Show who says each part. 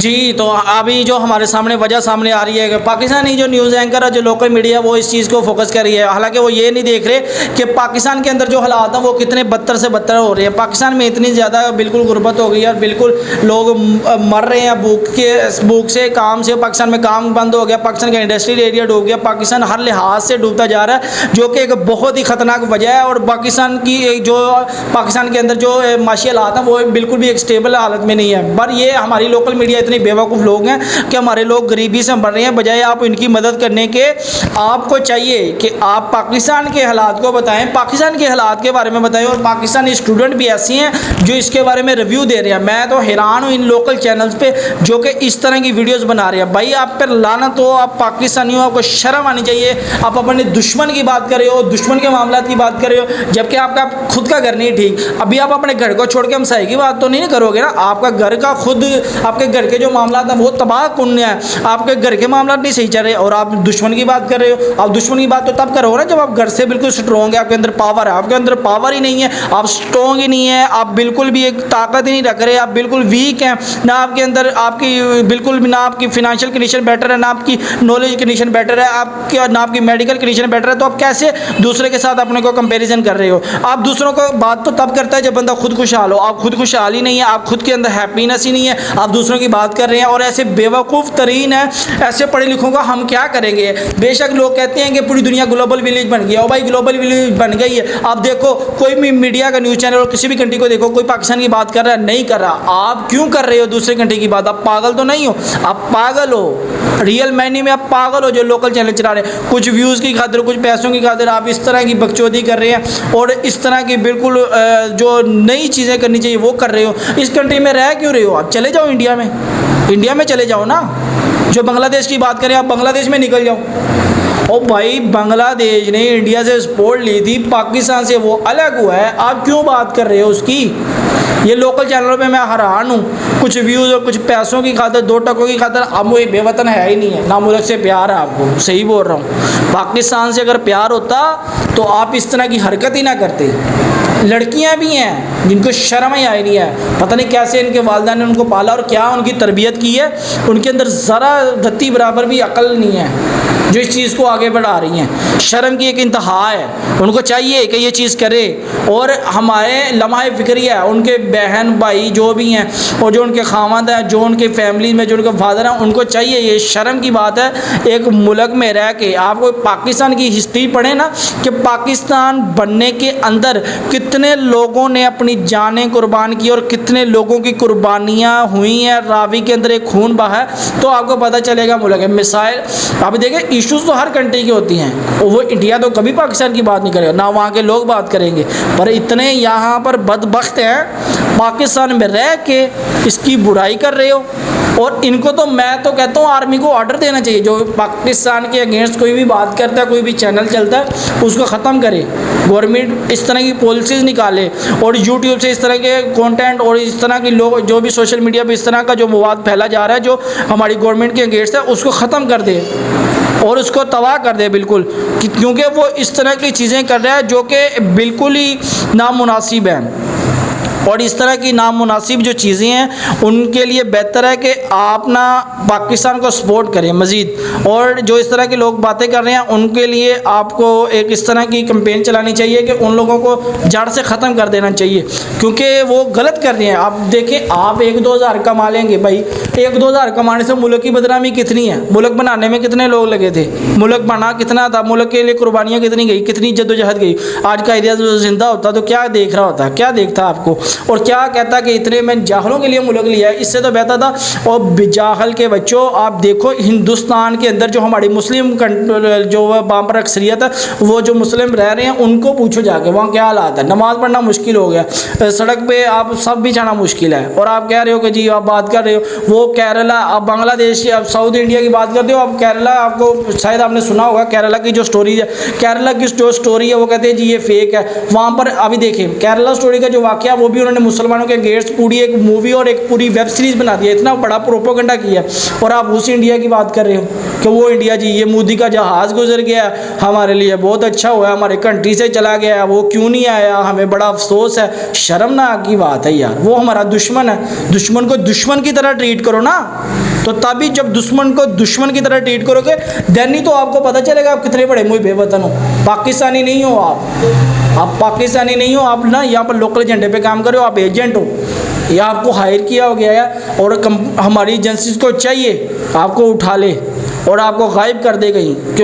Speaker 1: जी, तो अभी जो हमारे सामने वजह सामने आ रही है कि पाकिस्तानी जो न्यूज़ एंकर है, जो लोकल मीडिया, वो इस चीज़ को फोकस कर रही है। हालांकि वो ये नहीं देख रहे कि पाकिस्तान के अंदर जो हालात हैं वो कितने बदतर से बदतर हो रहे हैं। पाकिस्तान में इतनी ज़्यादा बिल्कुल गुर्बत हो गई है और बिल्कुल लोग मर रहे हैं भूख से, काम से। पाकिस्तान में काम बंद हो गया, पाकिस्तान का इंडस्ट्रियल एरिया डूब गया, पाकिस्तान हर लिहाज से डूबता जा रहा है, जो कि एक बहुत ही ख़तरनाक वजह है। और पाकिस्तान के अंदर जो माशी हालात हैं वो बिल्कुल भी एक स्टेबल हालत में नहीं है। पर ये हमारी लोकल मीडिया इतने बेवकूफ़ लोग हैं कि हमारे लोग गरीबी से मर रहे हैं, बजाय आप इनकी मदद करने के। आपको चाहिए कि आप पाकिस्तान के हालात को बताएं, पाकिस्तान के हालात के बारे में बताएं। और पाकिस्तानी स्टूडेंट भी ऐसी हैं जो इसके बारे में रिव्यू दे रहे हैं। मैं तो हैरान हूँ इन लोकल चैनल्स पे जो कि इस तरह की वीडियोस बना रहे हैं। भाई आप पर लानत हो, आप पाकिस्तानी हो, आपको शर्म आनी चाहिए। आप अपने दुश्मन की बात कर रहे हो, दुश्मन के मामलात की बात कर रहे हो, जबकि आपका खुद का घर नहीं ठीक। अभी आप अपने घर को छोड़ के हमसाई की बात तो नहीं करोगे ना। आपका घर का खुद, आपके घर के जो मामला है वो तबाह कुन्य है, आपके घर के मामला नहीं सही चल रहे और आप दुश्मन की बात कर रहे हो। आप दुश्मन की बात तो तब करोगे ना जब आप घर से बिल्कुल स्ट्रॉन्ग है, आपके अंदर पावर है। आपके अंदर पावर ही नहीं है, आप स्ट्रॉन्ग ही नहीं है, आप बिल्कुल भी एक ताकत ही नहीं रख रहे, आप बिल्कुल वीक हैं। ना आपके अंदर आपकी बिल्कुल भी, ना आपकी फिनेंशियल कंडीशन बेटर है, ना आपकी नॉलेज कंडीशन बेटर है, आपकी ना आपकी मेडिकल कंडीशन बेटर है। तो आप कैसे दूसरे के साथ अपने को कंपेरिजन कर रहे हो? आप दूसरों को बात तो तब करता है जब बंदा खुद खुशहाल हो। आप खुद खुशहाल ही नहीं है, आप खुद के अंदर हैप्पीनेस ही नहीं है, आप दूसरों की बात कर रहे हैं। और ऐसे बेवकूफ़ तरीन है, ऐसे पढ़े लिखों का हम क्या करेंगे? बेशक लोग कहते हैं कि पूरी दुनिया ग्लोबल विलेज बन गया। और भाई ग्लोबल विलेज बन गई है। आप देखो कोई भी मीडिया का न्यूज़ चैनल और किसी भी कंट्री को देखो, कोई पाकिस्तान की बात कर रहा है? नहीं कर रहा। आप क्यों कर रहे हो दूसरे कंट्री की बात? आप पागल तो नहीं हो? आप पागल हो, रियल मायने में आप पागल हो जो लोकल चैनल चला रहे हैं। कुछ व्यूज़ की खातिर, कुछ पैसों की खातिर आप इस तरह की बकचोदी कर रहे हैं और इस तरह की बिल्कुल जो नई चीज़ें करनी चाहिए वो कर रहे हो। इस कंट्री में रह क्यों रहे हो? आप चले जाओ इंडिया में, इंडिया में चले जाओ ना। जो बांग्लादेश की बात करें, आप बांग्लादेश में निकल जाओ। ओ भाई, बांग्लादेश ने इंडिया से सपोर्ट ली थी, पाकिस्तान से वो अलग हुआ है, आप क्यों बात कर रहे हो उसकी? ये लोकल चैनलों पे मैं हैरान हूँ, कुछ व्यूज़ और कुछ पैसों की खातिर, 2 टकों की खातिर। अब वो बेवतन है ही नहीं है ना, मुल्क से प्यार है आपको, सही बोल रहा हूँ। पाकिस्तान से अगर प्यार होता तो आप इस तरह की हरकत ही ना करते। लड़कियां भी हैं जिनको शर्म ही आई नहीं है, पता नहीं कैसे इनके वालिदैन ने उनको पाला और क्या उनकी तरबियत की है। उनके अंदर ज़रा रत्ती बराबर भी अकल नहीं है जो इस चीज़ को आगे बढ़ा रही हैं। शर्म की एक इंतहा है, उनको चाहिए कि ये चीज़ करे। और हमारे लम्हा फ़िक्रिया है, उनके बहन भाई जो भी हैं और जो उनके खामद हैं, जो उनके फैमिली में जो उनके फादर हैं, उनको चाहिए। ये शर्म की बात है एक मुल्क में रह के। आपको पाकिस्तान की हिस्ट्री पढ़े ना कि पाकिस्तान बनने के अंदर कितने लोगों ने अपनी जानें कुर्बान की और कितने लोगों की कुर्बानियाँ हुई हैं। रावी के अंदर एक खून बहा है तो आपको पता चलेगा मुल्क है। मिसाइल आप देखिए, इश्यूज़ तो हर कंट्री की होती हैं और वो इंडिया तो कभी पाकिस्तान की बात नहीं करेगा, ना वहाँ के लोग बात करेंगे। पर इतने यहाँ पर बदबख्त हैं पाकिस्तान में रह के इसकी बुराई कर रहे हो। और इनको तो मैं तो कहता हूँ आर्मी को ऑर्डर देना चाहिए, जो पाकिस्तान के अगेंस्ट कोई भी बात करता है, कोई भी चैनल चलता है, उसको ख़त्म करे। गवर्नमेंट इस तरह की पॉलिसीज़ निकाले और यूट्यूब से इस तरह के कंटेंट और इस तरह के लोग जो भी सोशल मीडिया पे इस तरह का जो मवाद फैला जा रहा है जो हमारी गवर्नमेंट के अगेंस्ट है, उसको ख़त्म कर दे और उसको तबाह कर दे बिल्कुल। क्योंकि वो इस तरह की चीज़ें कर रहा है जो कि बिल्कुल ही नामुनासिब है। और इस तरह की नामुनासिब जो चीज़ें हैं उनके लिए बेहतर है कि आप ना पाकिस्तान को सपोर्ट करें मज़ीद। और जो इस तरह के लोग बातें कर रहे हैं उनके लिए आपको एक इस तरह की कैंपेन चलानी चाहिए कि उन लोगों को जड़ से ख़त्म कर देना चाहिए, क्योंकि वो गलत कर रहे हैं। आप देखें, आप 1-2 हज़ार कमा लेंगे भाई, 1-2 हज़ार कमाने से मुल्क की बदनामी कितनी है? मुल्क बनाने में कितने लोग लगे थे? मुल्क बना कितना था? मुल्क के लिए कुर्बानियाँ कितनी गई, कितनी जद्दोजहद गई? आज का एरिया जिंदा होता तो क्या देख रहा होता, क्या देखता आपको? और क्या कहता कि इतने में जाहलों के लिए मुल्क लिया है, इससे तो बेहतर था। और बेजाहल के बच्चों, आप देखो हिंदुस्तान के अंदर जो हमारी मुस्लिम जो बापर अक्सरियत है, वो जो मुस्लिम रह रहे हैं उनको पूछो जाके वहाँ क्या हालात है। नमाज़ पढ़ना मुश्किल हो गया, सड़क पे आप सब भी जाना मुश्किल है। और आप कह रहे हो कि जी आप बात कर रहे हो वो केरला, आप बांग्लादेश, आप साउथ इंडिया की बात करते हो, आप केरला, आपको शायद आपने सुना होगा केरला की जो स्टोरी है, केरला की जो स्टोरी है वो कहते हैं जी ये फेक है। वहाँ पर अभी देखें केरला स्टोरी का जो वाक़या वो भी उन्होंने मुसलमानों के अगेंस्ट पूरी एक मूवी और एक पूरी वेब सीरीज़ बना दिया, इतना बड़ा प्रोपोगंडा किया, और आप उस इंडिया की बात कर रहे हो कि वो इंडिया जी ये मोदी का जहाज़ गुजर गया, हमारे लिए बहुत अच्छा हुआ, हमारे कंट्री से चला गया, वो क्यों नहीं आया, हमें बड़ा अफसोस है। शर्मनाक की बात है यार, वो हमारा दुश्मन है, दुश्मन को दुश्मन की तरह ट्रीट करो ना, तो तभी जब दुश्मन को दुश्मन की तरह ट्रीट करोगे देन ही तो आपको पता चलेगा आप कितने बड़े मुँह बेवतन हो। पाकिस्तानी नहीं हो आप पाकिस्तानी नहीं हो, आप ना यहाँ पर लोकल एजेंडे पे काम कर रहे हो, आप एजेंट हो, या आपको हायर किया हो गया है और हमारी एजेंसीज को चाहिए आपको उठा ले और आपको गायब कर दे कहीं।